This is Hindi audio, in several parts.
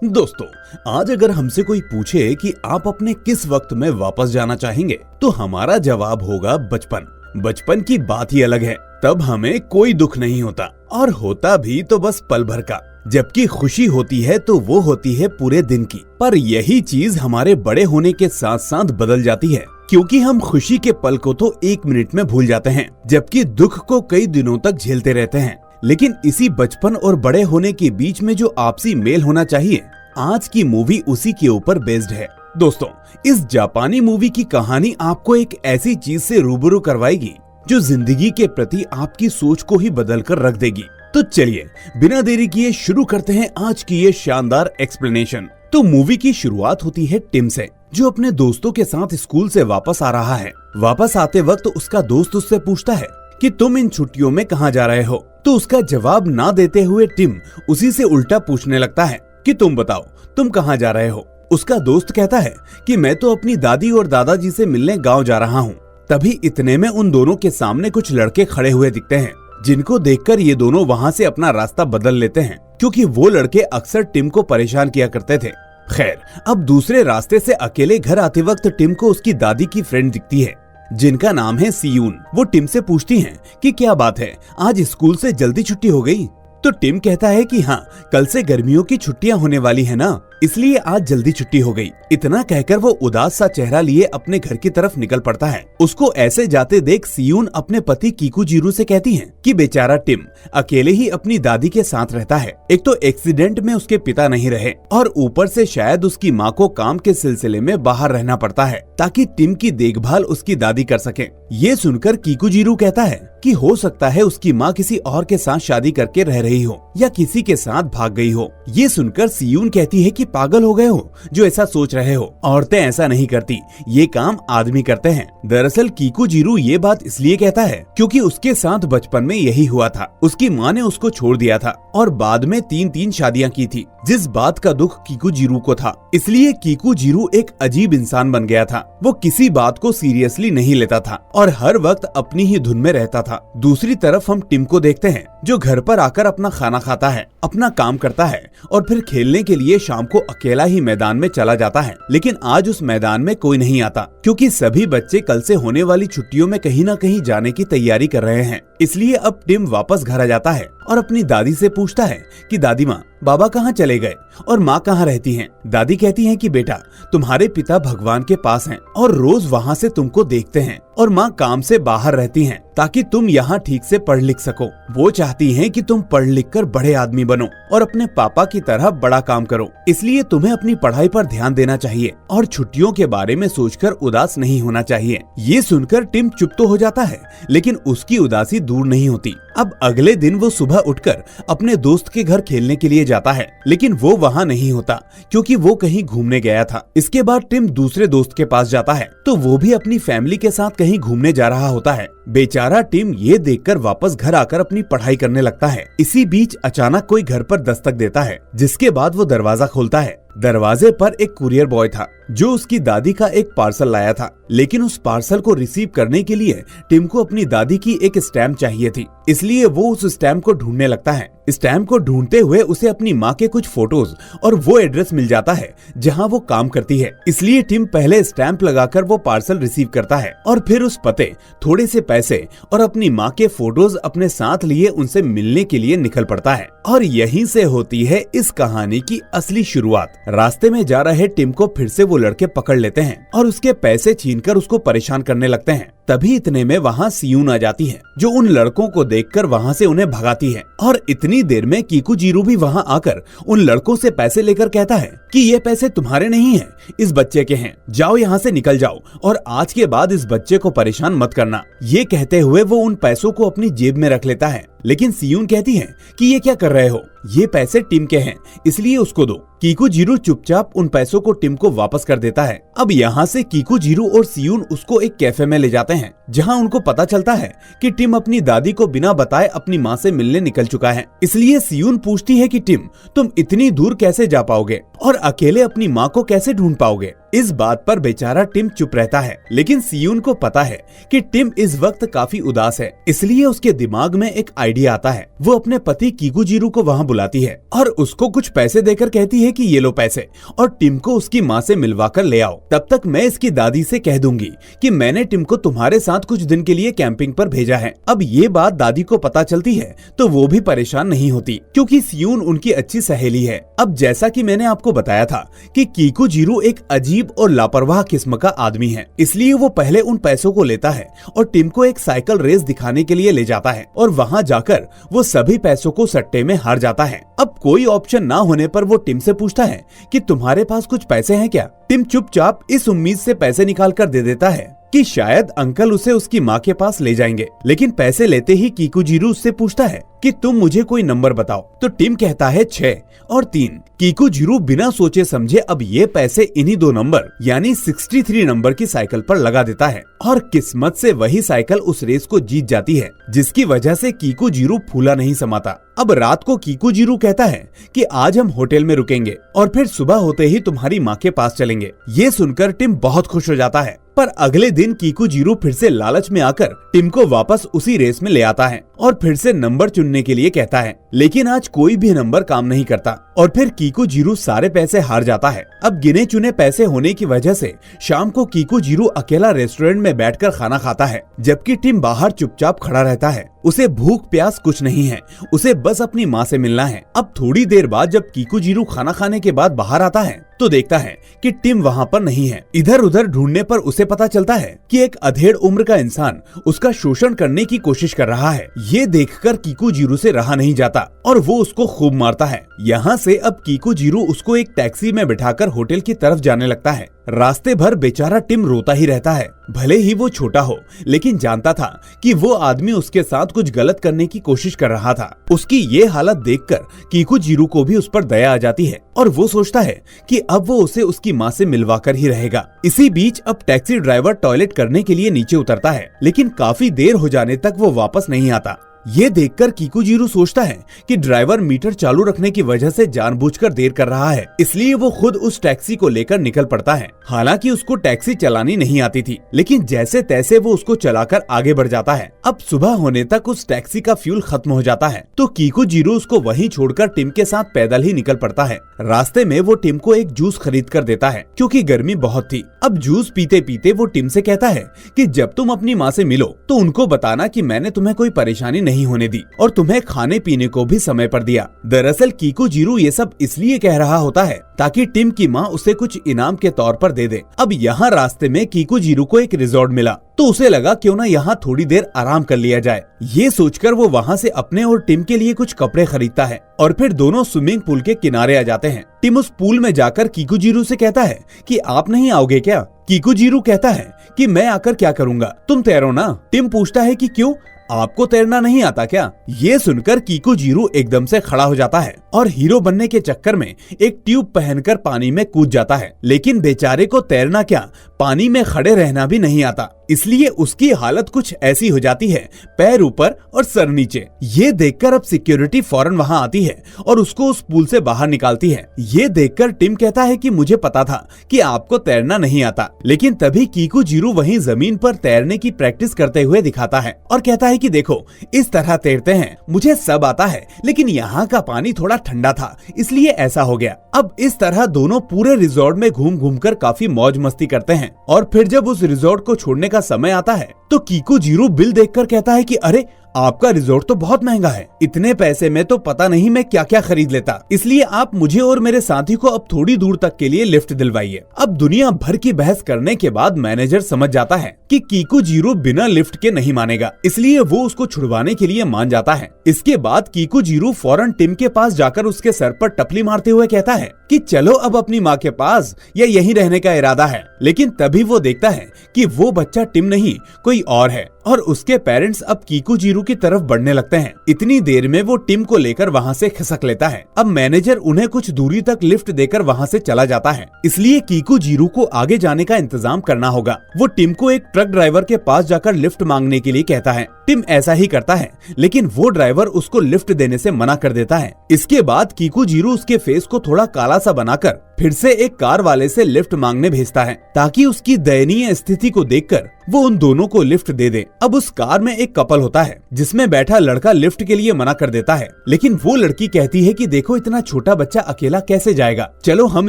दोस्तों, आज अगर हमसे कोई पूछे कि आप अपने किस वक्त में वापस जाना चाहेंगे, तो हमारा जवाब होगा बचपन। बचपन की बात ही अलग है। तब हमें कोई दुख नहीं होता, और होता भी तो बस पल भर का। जबकि खुशी होती है तो वो होती है पूरे दिन की। पर यही चीज हमारे बड़े होने के साथ साथ बदल जाती है, क्योंकि हम खुशी के पल को तो 1 मिनट में भूल जाते हैं, जबकि दुख को कई दिनों तक झेलते रहते हैं। लेकिन इसी बचपन और बड़े होने के बीच में जो आपसी मेल होना चाहिए, आज की मूवी उसी के ऊपर बेस्ड है। दोस्तों, इस जापानी मूवी की कहानी आपको एक ऐसी चीज से रूबरू करवाएगी जो जिंदगी के प्रति आपकी सोच को ही बदल कर रख देगी। तो चलिए बिना देरी किए शुरू करते हैं आज की ये शानदार एक्सप्लेनेशन। तो मूवी की शुरुआत होती है टिम से, जो अपने दोस्तों के साथ स्कूल से वापस आ रहा है। वापस आते वक्त उसका दोस्त उससे पूछता है कि तुम इन छुट्टियों में कहाँ जा रहे हो। तो उसका जवाब ना देते हुए टिम उसी से उल्टा पूछने लगता है कि तुम बताओ, तुम कहाँ जा रहे हो। उसका दोस्त कहता है कि मैं तो अपनी दादी और दादाजी से मिलने गांव जा रहा हूँ। तभी इतने में उन दोनों के सामने कुछ लड़के खड़े हुए दिखते हैं, जिनको देखकर ये दोनों वहाँ से अपना रास्ता बदल लेते हैं, क्योंकि वो लड़के अक्सर टिम को परेशान किया करते थे। खैर, अब दूसरे रास्ते से अकेले घर आते वक्त टिम को उसकी दादी की फ्रेंड दिखती है, जिनका नाम है सियून। वो टिम से पूछती हैं कि क्या बात है, आज स्कूल से जल्दी छुट्टी हो गई। तो टिम कहता है कि हाँ, कल से गर्मियों की छुट्टियां होने वाली है ना, इसलिए आज जल्दी छुट्टी हो गई। इतना कहकर वो उदास सा चेहरा लिए अपने घर की तरफ निकल पड़ता है। उसको ऐसे जाते देख सियून अपने पति कीकूजीरू से कहती है कि बेचारा टिम अकेले ही अपनी दादी के साथ रहता है। एक तो एक्सीडेंट में उसके पिता नहीं रहे, और ऊपर से शायद उसकी माँ को काम के सिलसिले में बाहर रहना पड़ता है, ताकि टिम की देखभाल उसकी दादी कर सके। ये सुनकर कीकूजीरू कहता है कि हो सकता है उसकी माँ किसी और के साथ शादी करके रह रही हो, या किसी के साथ भाग गई हो। ये सुनकर सियून कहती है कि पागल हो गए हो जो ऐसा सोच रहे हो, औरतें ऐसा नहीं करती, ये काम आदमी करते हैं। दरअसल कीकूजीरू ये बात इसलिए कहता है क्योंकि उसके साथ बचपन में यही हुआ था। उसकी माँ ने उसको छोड़ दिया था और बाद में 3 शादियां की थी, जिस बात का दुख कीकूजीरू को था। इसलिए कीकूजीरू एक अजीब इंसान बन गया था। वो किसी बात को सीरियसली नहीं लेता था और हर वक्त अपनी ही धुन में रहता था। दूसरी तरफ हम टिम को देखते हैं, जो घर पर आकर अपना खाना खाता है, अपना काम करता है और फिर खेलने के लिए शाम को अकेला ही मैदान में चला जाता है। लेकिन आज उस मैदान में कोई नहीं आता, क्योंकि सभी बच्चे कल से होने वाली छुट्टियों में कहीं न कहीं जाने की तैयारी कर रहे हैं। इसलिए अब टिम वापस घर आ जाता है और अपनी दादी से पूछता है कि दादी माँ, बाबा कहाँ चले गए और माँ कहाँ रहती हैं। दादी कहती हैं कि बेटा, तुम्हारे पिता भगवान के पास हैं और रोज वहाँ से तुमको देखते हैं, और माँ काम से बाहर रहती हैं ताकि तुम यहाँ ठीक से पढ़ लिख सको। वो चाहती हैं कि तुम पढ़ लिख कर बड़े आदमी बनो और अपने पापा की तरह बड़ा काम करो। इसलिए तुम्हें अपनी पढ़ाई पर ध्यान देना चाहिए और छुट्टियों के बारे में सोचकर उदास नहीं होना चाहिए। ये सुनकर टिम चुप तो हो जाता है, लेकिन उसकी उदासी दूर नहीं होती। अब अगले दिन वो सुबह उठकर अपने दोस्त के घर खेलने के लिए जाता है, लेकिन वो वहाँ नहीं होता, क्योंकि वो कहीं घूमने गया था। इसके बाद टिम दूसरे दोस्त के पास जाता है, तो वो भी अपनी फैमिली के साथ कहीं घूमने जा रहा होता है। बेचारा टिम ये देखकर वापस घर आकर अपनी पढ़ाई करने लगता है। इसी बीच अचानक कोई घर पर दस्तक देता है, जिसके बाद वो दरवाजा खोलता है। दरवाजे पर एक कुरियर बॉय था, जो उसकी दादी का एक पार्सल लाया था। लेकिन उस पार्सल को रिसीव करने के लिए टिम को अपनी दादी की एक स्टैम्प चाहिए थी, इसलिए वो उस स्टैम्प को ढूंढने लगता है। स्टैम्प को ढूंढते हुए उसे अपनी माँ के कुछ फोटोज और वो एड्रेस मिल जाता है जहाँ वो काम करती है। इसलिए टिम पहले स्टैम्प लगाकर वो पार्सल रिसीव करता है और फिर उस पते, थोड़े से पैसे और अपनी माँ के फोटोज अपने साथ लिए उनसे मिलने के लिए निकल पड़ता है। और यहीं से होती है इस कहानी की असली शुरुआत। रास्ते में जा रहे टिम को फिर से वो लड़के पकड़ लेते हैं और उसके पैसे छीनकर उसको परेशान करने लगते हैं। तभी इतने में वहाँ सियून आ जाती है, जो उन लड़कों को देखकर वहाँ से उन्हें भगाती है। और इतनी देर में कीकूजीरू भी वहाँ आकर उन लड़कों से पैसे लेकर कहता है कि ये पैसे तुम्हारे नहीं हैं, इस बच्चे के हैं, जाओ यहाँ से निकल जाओ और आज के बाद इस बच्चे को परेशान मत करना। ये कहते हुए वो उन पैसों को अपनी जेब में रख लेता है। लेकिन सियून कहती है कि ये क्या कर रहे हो, ये पैसे टिम के हैं, इसलिए उसको दो। कीकूजीरू चुपचाप उन पैसों को टिम को वापस कर देता है। अब यहाँ से कीकूजीरू और सियून उसको एक कैफे में ले जाते हैं, जहाँ उनको पता चलता है कि टिम अपनी दादी को बिना बताए अपनी माँ से मिलने निकल चुका है। इसलिए सियून पूछती है कि टिम, तुम इतनी दूर कैसे जा पाओगे। और अकेले अपनी माँ को कैसे ढूंढ पाओगे। इस बात पर बेचारा टिम चुप रहता है, लेकिन सियून को पता है कि टिम इस वक्त काफी उदास है, इसलिए उसके दिमाग में एक आइडिया आता है। वो अपने पति कीकुजीरू को वहाँ बुलाती है और उसको कुछ पैसे देकर कहती है कि ये लो पैसे और टिम को उसकी माँ से मिलवा कर ले आओ। तब तक मैं इसकी दादी से कह दूंगी कि मैंने टिम को तुम्हारे साथ कुछ दिन के लिए कैंपिंग पर भेजा है। अब ये बात दादी को पता चलती है तो वो भी परेशान नहीं होती, क्योंकि सियून उनकी अच्छी सहेली है। अब जैसा कि मैंने आपको बताया था कि कीकुजीरू एक अजीब और लापरवाह किस्म का आदमी है, इसलिए वो पहले उन पैसों को लेता है और टिम को एक साइकिल रेस दिखाने के लिए ले जाता है और वहाँ जाकर वो सभी पैसों को सट्टे में हार जाता है। अब कोई ऑप्शन ना होने पर वो टिम से पूछता है कि तुम्हारे पास कुछ पैसे हैं क्या। टिम चुपचाप इस उम्मीद से पैसे निकाल कर दे देता है कि शायद अंकल उसे उसकी माँ के पास ले जाएंगे, लेकिन पैसे लेते ही कीकुजीरू उससे पूछता है कि तुम मुझे कोई नंबर बताओ। तो टिम कहता है 6 और 3। कीकुजीरू बिना सोचे समझे अब ये पैसे इन्हीं 2 नंबर यानी 63 नंबर की साइकिल पर लगा देता है और किस्मत से वही साइकिल उस रेस को जीत जाती है, जिसकी वजह से कीकुजीरू फूला नहीं समाता। अब रात को कीकुजीरू कहता है कि आज हम होटल में रुकेंगे और फिर सुबह होते ही तुम्हारी माँ के पास चलेंगे। ये सुनकर टिम बहुत खुश हो जाता है, पर अगले दिन कीकुजीरू फिर से लालच में आकर टिम को वापस उसी रेस में ले आता है और फिर से नंबर चुनने के लिए कहता है, लेकिन आज कोई भी नंबर काम नहीं करता और फिर कीकुजीरू सारे पैसे हार जाता है। अब गिने चुने पैसे होने की वजह से शाम को कीकुजीरू अकेला रेस्टोरेंट में बैठकर खाना खाता है, जबकि टिम बाहर चुपचाप खड़ा रहता है। उसे भूख प्यास कुछ नहीं है, उसे बस अपनी माँ से मिलना है। अब थोड़ी देर बाद जब कीकुजीरू खाना खाने के बाद बाहर आता है तो देखता है कि टिम वहाँ पर नहीं है। इधर उधर ढूंढने पर उसे पता चलता है कि एक अधेड़ उम्र का इंसान उसका शोषण करने की कोशिश कर रहा है। ये देखकर कीकुजीरू से रहा नहीं जाता और वो उसको खूब मारता है। यहाँ से अब कीकुजीरू उसको एक टैक्सी में बिठाकर होटल की तरफ जाने लगता है। रास्ते भर बेचारा टिम रोता ही रहता है। भले ही वो छोटा हो, लेकिन जानता था कि वो आदमी उसके साथ कुछ गलत करने की कोशिश कर रहा था। उसकी ये हालत देखकर कीकुजीरू को भी उस पर दया आ जाती है और वो सोचता है कि अब वो उसे उसकी माँ से मिलवा कर ही रहेगा। इसी बीच अब टैक्सी ड्राइवर टॉयलेट करने के लिए नीचे उतरता है, लेकिन काफी देर हो जाने तक वो वापस नहीं आता। ये देखकर कीकुजीरू सोचता है कि ड्राइवर मीटर चालू रखने की वजह से जानबूझकर देर कर रहा है, इसलिए वो खुद उस टैक्सी को लेकर निकल पड़ता है। हालांकि उसको टैक्सी चलानी नहीं आती थी, लेकिन जैसे तैसे वो उसको चलाकर आगे बढ़ जाता है। अब सुबह होने तक उस टैक्सी का फ्यूल खत्म हो जाता है तो कीकुजीरू उसको वहीं छोड़कर टिम के साथ पैदल ही निकल पड़ता है। रास्ते में वो टिम को एक जूस खरीद कर देता है, क्योंकि गर्मी बहुत थी। अब जूस पीते पीते वो टिम से कहता है कि जब तुम अपनी माँ से मिलो तो उनको बताना कि मैंने तुम्हें कोई परेशानी नहीं होने दी और तुम्हें खाने पीने को भी समय पर दिया। दरअसल कीकुजीरू ये सब इसलिए कह रहा होता है ताकि टिम की माँ उसे कुछ इनाम के तौर पर दे दे। अब यहाँ रास्ते में कीकुजीरू को एक रिजॉर्ट मिला तो उसे लगा क्यों ना यहाँ थोड़ी देर आराम कर लिया जाए। ये सोचकर वो वहाँ से अपने और टिम के लिए कुछ कपड़े खरीदता है और फिर दोनों स्विमिंग पूल के किनारे आ जाते हैं। टिम उस पूल में जाकर कीकुजीरू से कहता है कि आप नहीं आओगे क्या। कीकुजीरू कहता है कि मैं आकर क्या करूँगा, तुम तैरो ना। टिम पूछता है कि क्यों, आपको तैरना नहीं आता क्या। ये सुनकर कीकुजीरू एकदम से खड़ा हो जाता है और हीरो बनने के चक्कर में एक ट्यूब पहनकर पानी में कूद जाता है, लेकिन बेचारे को तैरना क्या पानी में खड़े रहना भी नहीं आता, इसलिए उसकी हालत कुछ ऐसी हो जाती है, पैर ऊपर और सर नीचे। ये देखकर अब सिक्योरिटी फौरन वहां आती है और उसको उस पूल से बाहर निकालती है। ये देखकर टिम कहता है कि मुझे पता था कि आपको तैरना नहीं आता, लेकिन तभी कीकुजीरू वहीं जमीन पर तैरने की प्रैक्टिस करते हुए दिखाता है और कहता है कि देखो इस तरह तैरते हैं, मुझे सब आता है, लेकिन यहाँ का पानी थोड़ा ठंडा था इसलिए ऐसा हो गया। अब इस तरह दोनों पूरे रिजॉर्ट में घूम घूम कर काफी मौज मस्ती करते हैं और फिर जब उस रिजॉर्ट को छोड़ने का समय आता है तो कीकुजीरू बिल देखकर कहता है कि अरे आपका रिजॉर्ट तो बहुत महंगा है, इतने पैसे में तो पता नहीं मैं क्या क्या खरीद लेता, इसलिए आप मुझे और मेरे साथी को अब थोड़ी दूर तक के लिए लिफ्ट दिलवाइए। अब दुनिया भर की बहस करने के बाद मैनेजर समझ जाता है कि कीकुजीरू बिना लिफ्ट के नहीं मानेगा, इसलिए वो उसको छुड़वाने के लिए मान जाता है। इसके बाद कीकुजीरू फौरन टिम के पास जाकर उसके सर पर टपली मारते हुए कहता है कि चलो अब अपनी माँ के पास, या यहीं रहने का इरादा है। लेकिन तभी वो देखता है कि वो बच्चा टिम नहीं कोई और है और उसके पेरेंट्स अब कीकू-जीरू की तरफ बढ़ने लगते हैं। इतनी देर में वो टिम को लेकर वहाँ से खिसक लेता है। अब मैनेजर उन्हें कुछ दूरी तक लिफ्ट देकर वहाँ से चला जाता है, इसलिए कीकू-जीरू को आगे जाने का इंतजाम करना होगा। वो टिम को एक ट्रक ड्राइवर के पास जाकर लिफ्ट मांगने के लिए कहता है। टिम ऐसा ही करता है, लेकिन वो ड्राइवर उसको लिफ्ट देने से मना कर देता है। इसके बाद कीकू-जीरू उसके फेस को थोड़ा काला सा बनाकर फिर से एक कार वाले से लिफ्ट मांगने भेजता है, ताकि उसकी दयनीय स्थिति को देखकर वो उन दोनों को लिफ्ट दे दे। अब उस कार में एक कपल होता है, जिसमें बैठा लड़का लिफ्ट के लिए मना कर देता है, लेकिन वो लड़की कहती है कि देखो इतना छोटा बच्चा अकेला कैसे जाएगा, चलो हम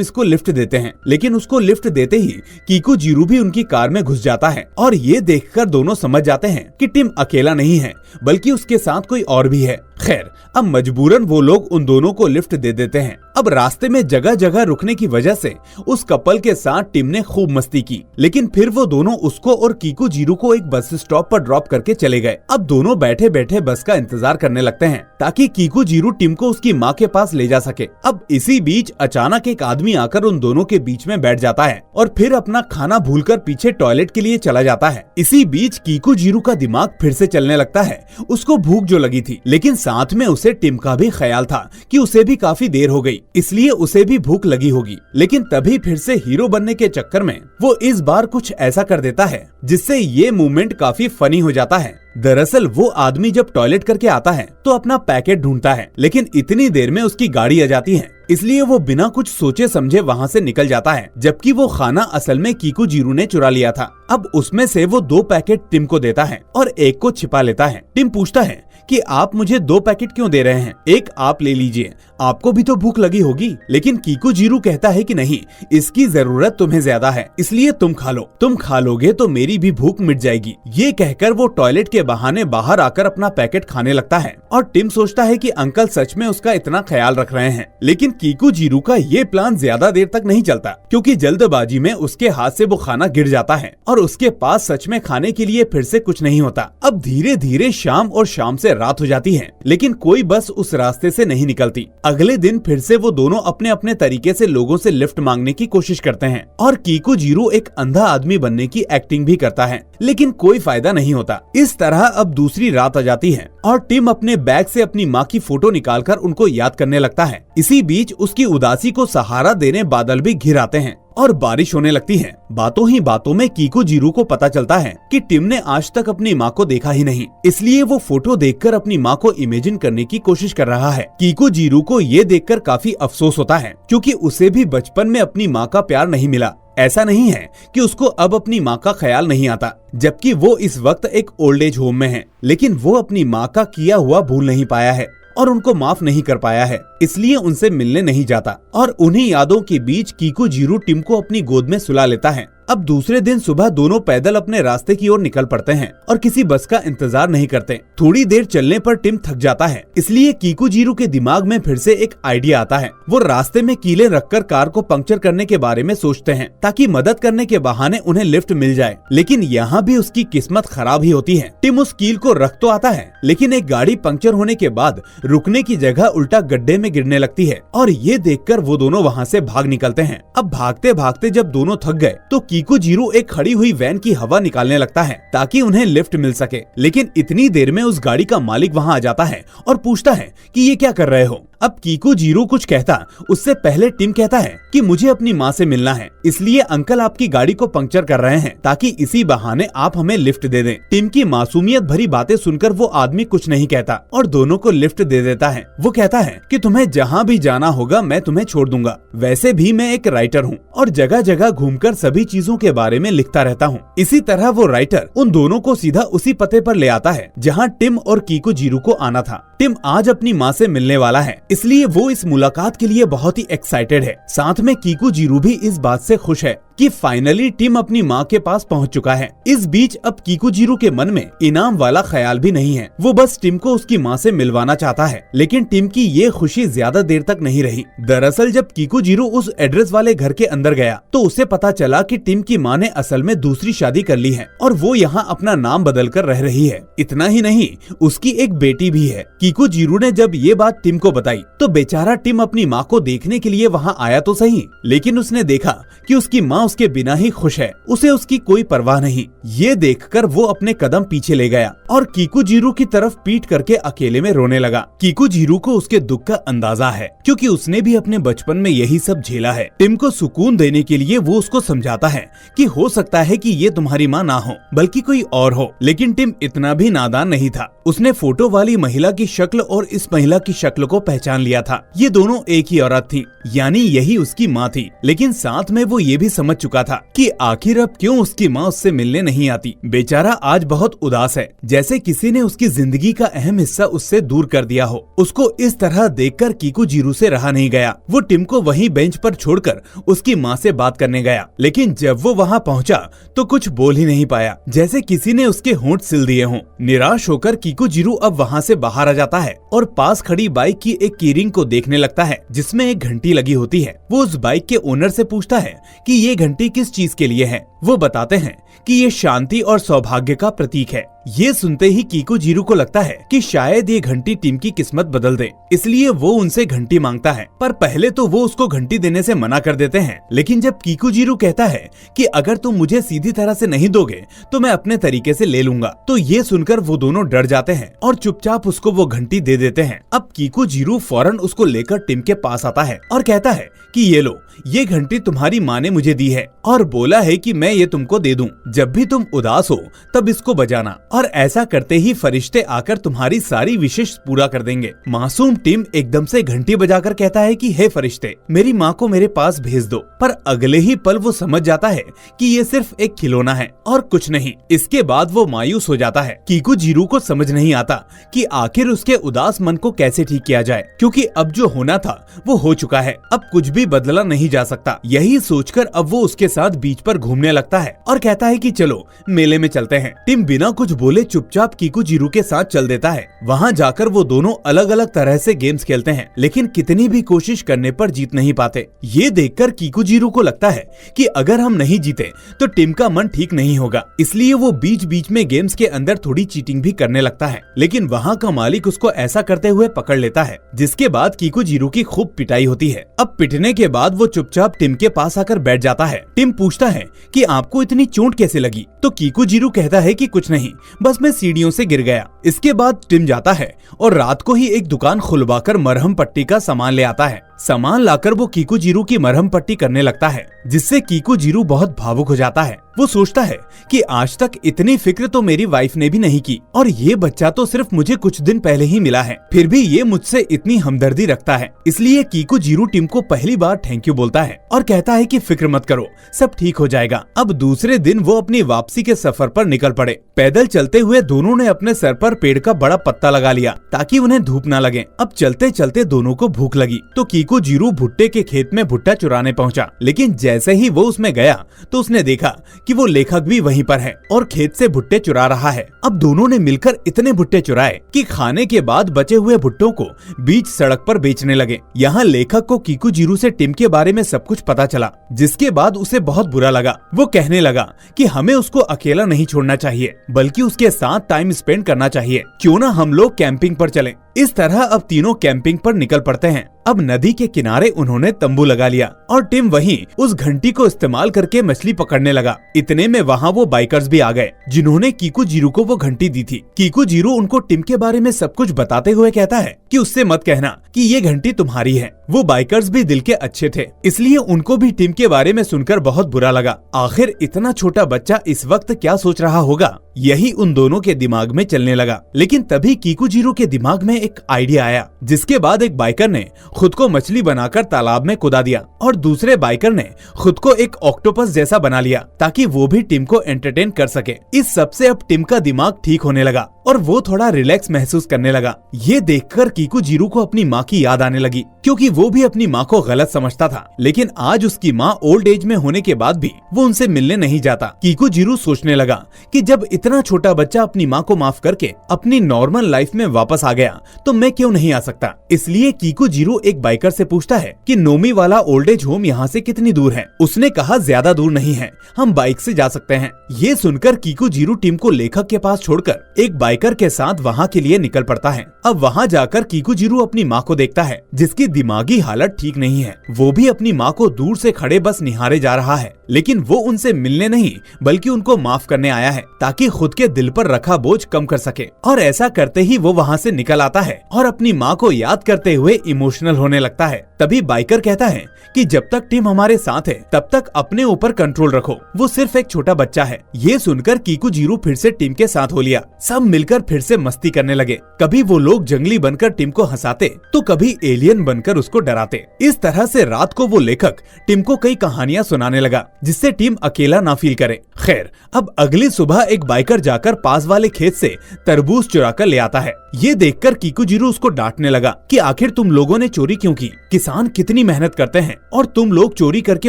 इसको लिफ्ट देते हैं। लेकिन उसको लिफ्ट देते ही कीकू-जीरू भी उनकी कार में घुस जाता है, और ये देखकर दोनों समझ जाते हैं कि टिम अकेला नहीं है, बल्कि उसके साथ कोई और भी है। खैर, अब मजबूरन वो लोग उन दोनों को लिफ्ट दे देते हैं। अब रास्ते में जगह जगह रुकने की वजह से उस कपल के साथ टिम ने खूब मस्ती की, लेकिन फिर वो दोनों उसको और कीकू-जीरू को एक बस स्टॉप पर ड्रॉप करके चले गए। अब दोनों बैठे बैठे बस का इंतजार करने लगते हैं, ताकि कीकू-जीरू टिम को उसकी माँ के पास ले जा सके। अब इसी बीच अचानक एक आदमी आकर उन दोनों के बीच में बैठ जाता है और फिर अपना खाना भूलकर पीछे टॉयलेट के लिए चला जाता है। इसी बीच कीकू-जीरू का दिमाग फिर से चलने लगता है। उसको भूख जो लगी थी, लेकिन साथ में उसे टिम का भी ख्याल था कि उसे भी काफी देर हो गई, इसलिए उसे भी भूख लगी होगी। लेकिन तभी फिर से हीरो बनने के चक्कर में वो इस बार कुछ ऐसा कर देता है जिससे ये मूवमेंट काफी फनी हो जाता है। दरअसल वो आदमी जब टॉयलेट करके आता है तो अपना पैकेट ढूंढता है, लेकिन इतनी देर में उसकी गाड़ी आ जाती है, इसलिए वो बिना कुछ सोचे समझे वहाँ से निकल जाता है, जबकि वो खाना असल में कीकू-जीरू ने चुरा लिया था। अब उसमें से वो 2 पैकेट टिम को देता है और एक को छिपा लेता है। टिम पूछता है कि आप मुझे 2 पैकेट क्यों दे रहे हैं, एक आप ले लीजिए, आपको भी तो भूख लगी होगी। लेकिन कीकू-जीरू कहता है कि नहीं, इसकी जरूरत तुम्हें ज्यादा है, इसलिए तुम खा लो, तुम खा लोगे तो मेरी भी भूख मिट जाएगी। ये कहकर वो टॉयलेट के बहाने बाहर आकर अपना पैकेट खाने लगता है, और टिम सोचता है कि अंकल सच में उसका इतना ख्याल रख रहे हैं। लेकिन कीकू-जीरू का ये प्लान ज्यादा देर तक नहीं चलता, क्योंकि जल्दबाजी में उसके हाथ से वो खाना गिर जाता है और उसके पास सच में खाने के लिए फिर से कुछ नहीं होता। अब धीरे धीरे शाम और शाम से रात हो जाती है, लेकिन कोई बस उस रास्ते से नहीं निकलती। अगले दिन फिर से वो दोनों अपने अपने तरीके से लोगों से लिफ्ट मांगने की कोशिश करते हैं, और कीकू-जीरू एक अंधा आदमी बनने की एक्टिंग भी करता है, लेकिन कोई फायदा नहीं होता। इस तरह अब दूसरी रात आ जाती है और टिम अपने बैग से अपनी माँ की फोटो निकालकर उनको याद करने लगता है। इसी बीच उसकी उदासी को सहारा देने बादल भी घिर आते हैं और बारिश होने लगती है। बातों ही बातों में कीकू-जीरू को पता चलता है कि टिम ने आज तक अपनी माँ को देखा ही नहीं, इसलिए वो फोटो देखकर अपनी माँ को इमेजिन करने की कोशिश कर रहा है। कीकू-जीरू को ये देखकर काफी अफसोस होता है, क्योंकि उसे भी बचपन में अपनी माँ का प्यार नहीं मिला। ऐसा नहीं है कि उसको अब अपनी माँ का ख्याल नहीं आता, जबकि वो इस वक्त एक ओल्ड एज होम में है, लेकिन वो अपनी माँ का किया हुआ भूल नहीं पाया है और उनको माफ नहीं कर पाया है, इसलिए उनसे मिलने नहीं जाता। और उन्हीं यादों के बीच कीकू-जीरू टिम को अपनी गोद में सुला लेता है। अब दूसरे दिन सुबह दोनों पैदल अपने रास्ते की ओर निकल पड़ते हैं और किसी बस का इंतजार नहीं करते। थोड़ी देर चलने पर टिम थक जाता है, इसलिए कीकू-जीरू के दिमाग में फिर से एक आइडिया आता है। वो रास्ते में कीलें रखकर कार को पंक्चर करने के बारे में सोचते हैं, ताकि मदद करने के बहाने उन्हें लिफ्ट मिल जाए। लेकिन यहाँ भी उसकी किस्मत खराब ही होती है। टिम उस कील को रख तो आता है, लेकिन एक गाड़ी पंक्चर होने के बाद रुकने की जगह उल्टा गड्ढे में गिरने लगती है, और ये देखकर वो दोनों वहाँ से भाग निकलते हैं। अब भागते भागते जब दोनों थक गए तो कीकू-जीरू एक खड़ी हुई वैन की हवा निकालने लगता है, ताकि उन्हें लिफ्ट मिल सके। लेकिन इतनी देर में उस गाड़ी का मालिक वहाँ आ जाता है और पूछता है कि ये क्या कर रहे हो। अब कीकू-जीरू कुछ कहता, उससे पहले टिम कहता है कि मुझे अपनी माँ से मिलना है, इसलिए अंकल आपकी गाड़ी को पंक्चर कर रहे हैं, ताकि इसी बहाने आप हमें लिफ्ट दे दें। टिम की मासूमियत भरी बातें सुनकर वो आदमी कुछ नहीं कहता और दोनों को लिफ्ट दे देता है। वो कहता है कि तुम्हें जहाँ भी जाना होगा मैं तुम्हें छोड़ दूंगा। वैसे भी मैं एक राइटर हूँ और जगह जगह घूमकर सभी चीजों के बारे में लिखता रहता हूँ। इसी तरह वो राइटर उन दोनों को सीधा उसी पते पर ले आता है जहाँ टिम और कीकू-जीरू को आना था। टिम आज अपनी माँ से मिलने वाला है, इसलिए वो इस मुलाकात के लिए बहुत ही एक्साइटेड है। साथ में कीकू-जीरू भी इस बात से खुश है कि फाइनली टिम अपनी माँ के पास पहुँच चुका है। इस बीच अब कीकू-जीरू के मन में इनाम वाला ख्याल भी नहीं है। वो बस टिम को उसकी माँ से मिलवाना चाहता है, लेकिन टिम की ये खुशी ज्यादा देर तक नहीं रही। दरअसल जब कीकू-जीरू उस एड्रेस वाले घर के अंदर गया तो उसे पता चला कि टिम की माँ ने असल में दूसरी शादी कर ली है और वो यहाँ अपना नाम बदल कर रह रही है। इतना ही नहीं, उसकी एक बेटी भी है। कीकू-जीरू ने जब ये बात टिम को बताई तो बेचारा टिम अपनी माँ को देखने के लिए वहाँ आया तो सही, लेकिन उसने देखा कि उसकी माँ उसके बिना ही खुश है, उसे उसकी कोई परवाह नहीं। ये देखकर वो अपने कदम पीछे ले गया और किकुजीरू की तरफ पीट करके अकेले में रोने लगा। किकुजीरू को उसके दुख का अंदाजा है, क्योंकि उसने भी अपने बचपन में यही सब झेला है। टिम को सुकून देने के लिए वो उसको समझाता है कि हो सकता है कि ये तुम्हारी माँ ना हो, बल्कि कोई और हो। लेकिन टिम इतना भी नादान नहीं था। उसने फोटो वाली महिला की शक्ल और इस महिला की शक्ल को पहचान लिया था। ये दोनों एक ही औरत थी, यानी यही उसकी माँ थी। लेकिन साथ में वो ये भी समझ चुका था कि आखिर अब क्यों उसकी माँ उससे मिलने नहीं आती। बेचारा आज बहुत उदास है, जैसे किसी ने उसकी जिंदगी का अहम हिस्सा उससे दूर कर दिया हो। उसको इस तरह देखकर किकुजीरू से रहा नहीं गया। वो टिम को वहीं बेंच पर छोड़कर उसकी माँ से बात करने गया। लेकिन जब वो वहाँ पहुँचा तो कुछ बोल ही नहीं पाया, जैसे किसी ने उसके होंठ सिल दिए हों। निराश होकर किकुजीरू अब वहाँ से बाहर आ जाता है और पास खड़ी बाइक की एक कीरिंग को देखने लगता है, जिसमें एक घंटी लगी होती है। वो उस बाइक के ओनर से पूछता है कि ये घंटी किस चीज के लिए है। वो बताते हैं कि ये शांति और सौभाग्य का प्रतीक है। ये सुनते ही किकुजीरू को लगता है कि शायद ये घंटी टिम की किस्मत बदल दे, इसलिए वो उनसे घंटी मांगता है। पर पहले तो वो उसको घंटी देने से मना कर देते हैं। लेकिन जब किकुजीरू कहता है कि अगर तुम मुझे सीधी तरह से नहीं दोगे तो मैं अपने तरीके से ले लूंगा, तो ये सुनकर वो दोनों डर जाते हैं और चुपचाप उसको वो घंटी दे देते हैं। अब किकुजीरू फौरन उसको लेकर टिम के पास आता है और कहता है कि ये लो, ये घंटी तुम्हारी माँ ने मुझे दी है और बोला है कि मैं ये तुमको दे दूं। जब भी तुम उदास हो तब इसको बजाना, और ऐसा करते ही फरिश्ते आकर तुम्हारी सारी विशेष पूरा कर देंगे। मासूम टिम एकदम से घंटी बजाकर कहता है कि हे फरिश्ते, मेरी माँ को मेरे पास भेज दो। पर अगले ही पल वो समझ जाता है कि ये सिर्फ एक खिलौना है और कुछ नहीं। इसके बाद वो मायूस हो जाता है। किकुजीरू को समझ नहीं आता कि आखिर उसके उदास मन को कैसे ठीक किया जाए, क्योंकि अब जो होना था वो हो चुका है, अब कुछ भी बदला नहीं जा सकता। यही सोचकर अब वो उसके साथ बीच पर घूमने लगता है और कहता है कि चलो मेले में चलते हैं। टिम बिना कुछ बोले चुपचाप किकुजीरू के साथ चल देता है। वहाँ जाकर वो दोनों अलग अलग तरह से गेम्स खेलते हैं, लेकिन कितनी भी कोशिश करने पर जीत नहीं पाते। ये देखकर किकुजीरू को लगता है कि अगर हम नहीं जीते तो टिम का मन ठीक नहीं होगा, इसलिए वो बीच बीच में गेम्स के अंदर थोड़ी चीटिंग भी करने लगता है। लेकिन वहाँ का मालिक उसको ऐसा करते हुए पकड़ लेता है, जिसके बाद किकुजीरू की खूब पिटाई होती है। अब पिटने के बाद वो चुपचाप टिम के पास आकर बैठ जाता है। टिम पूछता है कि आपको इतनी चोट कैसे लगी, तो किकुजीरू कहता है कि कुछ नहीं, बस मैं सीढ़ियों से गिर गया। इसके बाद टिम जाता है और रात को ही एक दुकान खुलवाकर मरहम पट्टी का सामान ले आता है। सामान लाकर वो किकुजीरू की मरहम पट्टी करने लगता है, जिससे किकुजीरू बहुत भावुक हो जाता है। वो सोचता है कि आज तक इतनी फिक्र तो मेरी वाइफ ने भी नहीं की, और ये बच्चा तो सिर्फ मुझे कुछ दिन पहले ही मिला है, फिर भी ये मुझसे इतनी हमदर्दी रखता है। इसलिए किकुजीरू टिम को पहली बार थैंक यू बोलता है और कहता है कि फिक्र मत करो, सब ठीक हो जाएगा। अब दूसरे दिन वो अपनी वापसी के सफर पर निकल पड़े। पैदल चलते हुए दोनों ने अपने सर पर पेड़ का बड़ा पत्ता लगा लिया ताकि उन्हें धूप न लगे। अब चलते चलते दोनों को भूख लगी, तो किकुजीरू भुट्टे के खेत में भुट्टा चुराने पहुंचा। लेकिन जैसे ही वो उसमें गया तो उसने देखा कि वो लेखक भी वहीं पर है और खेत से भुट्टे चुरा रहा है। अब दोनों ने मिलकर इतने भुट्टे चुराए कि खाने के बाद बचे हुए भुट्टों को बीच सड़क पर बेचने लगे। यहाँ लेखक को किकुजीरू से टिम के बारे में सब कुछ पता चला, जिसके बाद उसे बहुत बुरा लगा। वो कहने लगा कि हमें उसको अकेला नहीं छोड़ना चाहिए, बल्कि उसके साथ टाइम स्पेंड करना चाहिए। क्यों ना हम लोग कैंपिंग पर चलें। इस तरह अब तीनों कैंपिंग पर निकल पड़ते हैं। अब नदी के किनारे उन्होंने तंबू लगा लिया और टिम वहीं उस घंटी को इस्तेमाल करके मछली पकड़ने लगा। इतने में वहाँ वो बाइकर्स भी आ गए, जिन्होंने किकुजीरू को वो घंटी दी थी। किकुजीरू उनको टिम के बारे में सब कुछ बताते हुए कहता है कि उससे मत कहना कि ये घंटी तुम्हारी है। वो बाइकर्स भी दिल के अच्छे थे, इसलिए उनको भी टिम के बारे में सुनकर बहुत बुरा लगा। आखिर इतना छोटा बच्चा इस वक्त क्या सोच रहा होगा, यही उन दोनों के दिमाग में चलने लगा। लेकिन तभी किकुजीरू के दिमाग में एक आइडिया आया, जिसके बाद एक बाइकर ने खुद को मछली बनाकर तालाब में कूदा दिया और दूसरे बाइकर ने खुद को एक ऑक्टोपस जैसा बना लिया ताकि वो भी टिम को एंटरटेन कर सके। इस सब से अब टिम का दिमाग ठीक होने लगा और वो थोड़ा रिलैक्स महसूस करने लगा। ये देखकर किकुजीरू को अपनी माँ की याद आने लगी, क्योंकि वो भी अपनी माँ को गलत समझता था। लेकिन आज उसकी माँ ओल्ड एज में होने के बाद भी वो उनसे मिलने नहीं जाता। किकुजीरू सोचने लगा कि जब इतना छोटा बच्चा अपनी माँ को माफ करके अपनी नॉर्मल लाइफ में वापस आ गया, तो मैं क्यों नहीं आ सकता। इसलिए किकुजीरू एक बाइकर से पूछता है कि नोमी वाला ओल्ड एज होम यहाँ से कितनी दूर है। उसने कहा ज्यादा दूर नहीं है, हम बाइक से जा सकते हैं। ये सुनकर किकुजीरू टिम को लेखक के पास छोड़कर एक बाइकर के साथ वहाँ के लिए निकल पड़ता है। अब वहाँ जाकर किकुजीरू अपनी माँ को देखता है, जिसकी दिमाग दिमागी हालत ठीक नहीं है। वो भी अपनी माँ को दूर से खड़े बस निहारे जा रहा है, लेकिन वो उनसे मिलने नहीं बल्कि उनको माफ करने आया है ताकि खुद के दिल पर रखा बोझ कम कर सके। और ऐसा करते ही वो वहाँ से निकल आता है और अपनी माँ को याद करते हुए इमोशनल होने लगता है। तभी बाइकर कहता है कि जब तक टिम हमारे साथ है तब तक अपने ऊपर कंट्रोल रखो, वो सिर्फ एक छोटा बच्चा है। ये सुनकर कीकूजीरू फिर से टिम के साथ हो लिया। सब मिलकर फिर से मस्ती करने लगे। कभी वो लोग जंगली बनकर टिम को हंसाते तो कभी एलियन बनकर उसको डराते। इस तरह से रात को वो लेखक टिम को कई कहानियां सुनाने लगा जिससे टिम अकेला ना फील करे। खैर, अब अगली सुबह एक बाइकर जाकर पास वाले खेत से तरबूज चुरा कर ले आता है। ये देखकर कीकूजीरू उसको डांटने लगा कि आखिर तुम लोगों ने चोरी क्यों की? किसान कितनी मेहनत करते हैं और तुम लोग चोरी करके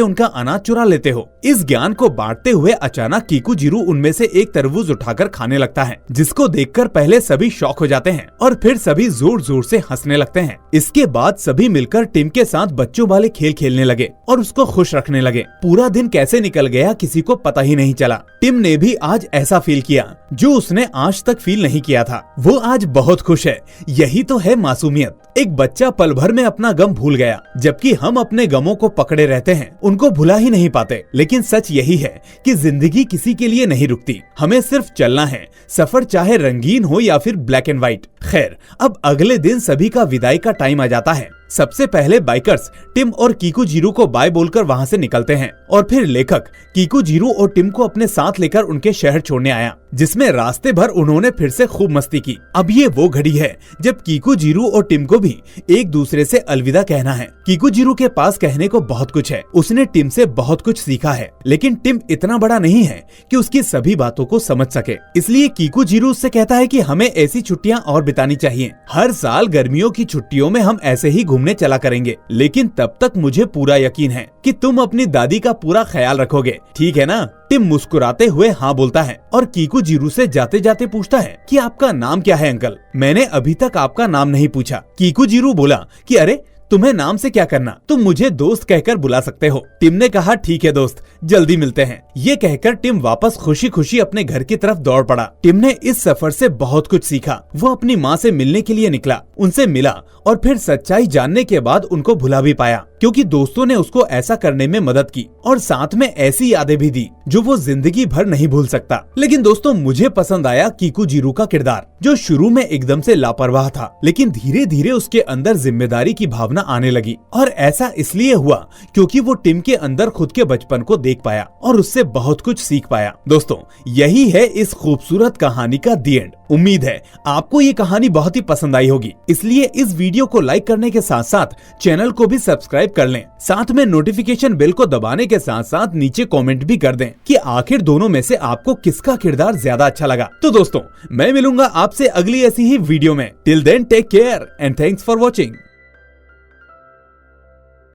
उनका अनाज चुरा लेते हो। इस ज्ञान को बांटते हुए अचानक कीकूजीरू उनमें से एक तरबूज उठाकर खाने लगता है, जिसको देखकर पहले सभी शॉक हो जाते हैं और फिर सभी जोर जोर से हंसने लगते हैं। इसके बाद सभी मिलकर टिम के साथ बच्चों वाले खेल खेलने लगे और उसको खुश रखने लगे। पूरा दिन कैसे निकल गया किसी को पता ही नहीं चला। टिम ने भी आज ऐसा फील किया जो उसने आज तक फील नहीं किया था। वो आज बहुत खुश है। यही तो है मासूमियत। एक बच्चा पल भर में अपना गम भूल गया, जबकि हम अपने गमों को पकड़े रहते हैं, उनको भुला ही नहीं पाते। लेकिन सच यही है कि जिंदगी किसी के लिए नहीं रुकती, हमें सिर्फ चलना है, सफर चाहे रंगीन हो या फिर ब्लैक एंड व्हाइट। खैर, अब अगले दिन सभी का विदाई का टाइम आ जाता है। सबसे पहले बाइकर्स टिम और कीकूजीरू को बाय बोलकर वहाँ से निकलते हैं और फिर लेखक कीकूजीरू और टिम को अपने साथ लेकर उनके शहर छोड़ने आया, जिसमें रास्ते भर उन्होंने फिर से खूब मस्ती की। अब ये वो घड़ी है जब कीकूजीरू और टिम को भी एक दूसरे से अलविदा कहना है। कीकूजीरू के पास कहने को बहुत कुछ है, उसने टिम से बहुत कुछ सीखा है, लेकिन टिम इतना बड़ा नहीं है कि उसकी सभी बातों को समझ सके। इसलिए कीकूजीरू उससे कहता है कि हमें ऐसी छुट्टियां और बितानी चाहिए। हर साल गर्मियों की छुट्टियों में हम ऐसे ही घूमने चला करेंगे, लेकिन तब तक मुझे पूरा यकीन है कि तुम अपनी दादी का पूरा ख्याल रखोगे, ठीक है ना? टिम मुस्कुराते हुए हाँ बोलता है और कीकूजीरू से जाते जाते पूछता है कि आपका नाम क्या है अंकल? मैंने अभी तक आपका नाम नहीं पूछा। कीकूजीरू बोला कि अरे तुम्हें नाम से क्या करना, तुम मुझे दोस्त कहकर बुला सकते हो। टिम ने कहा ठीक है दोस्त, जल्दी मिलते हैं। ये कहकर टिम वापस खुशी खुशी अपने घर की तरफ दौड़ पड़ा। टिम ने इस सफर से बहुत कुछ सीखा। वो अपनी माँ से मिलने के लिए निकला, उनसे मिला और फिर सच्चाई जानने के बाद उनको भुला भी पाया, क्योंकि दोस्तों ने उसको ऐसा करने में मदद की और साथ में ऐसी यादें भी दी जो वो जिंदगी भर नहीं भूल सकता। लेकिन दोस्तों, मुझे पसंद आया कीकूजीरू का किरदार, जो शुरू में एकदम से लापरवाह था, लेकिन धीरे धीरे उसके अंदर जिम्मेदारी की भावना आने लगी। और ऐसा इसलिए हुआ क्योंकि वो टिम के अंदर खुद के बचपन को देख पाया और उससे बहुत कुछ सीख पाया। दोस्तों, यही है इस खूबसूरत कहानी का दी एंड। उम्मीद है आपको ये कहानी बहुत ही पसंद आई होगी, इसलिए इस वीडियो को लाइक करने के साथ साथ चैनल को भी सब्सक्राइब कर लें। साथ में नोटिफिकेशन बेल को दबाने के साथ साथ नीचे कमेंट भी कर दें कि आखिर दोनों में से आपको किसका किरदार ज्यादा अच्छा लगा। तो दोस्तों, मैं मिलूंगा आपसे अगली ऐसी ही वीडियो में। Till then take care and thanks for watching.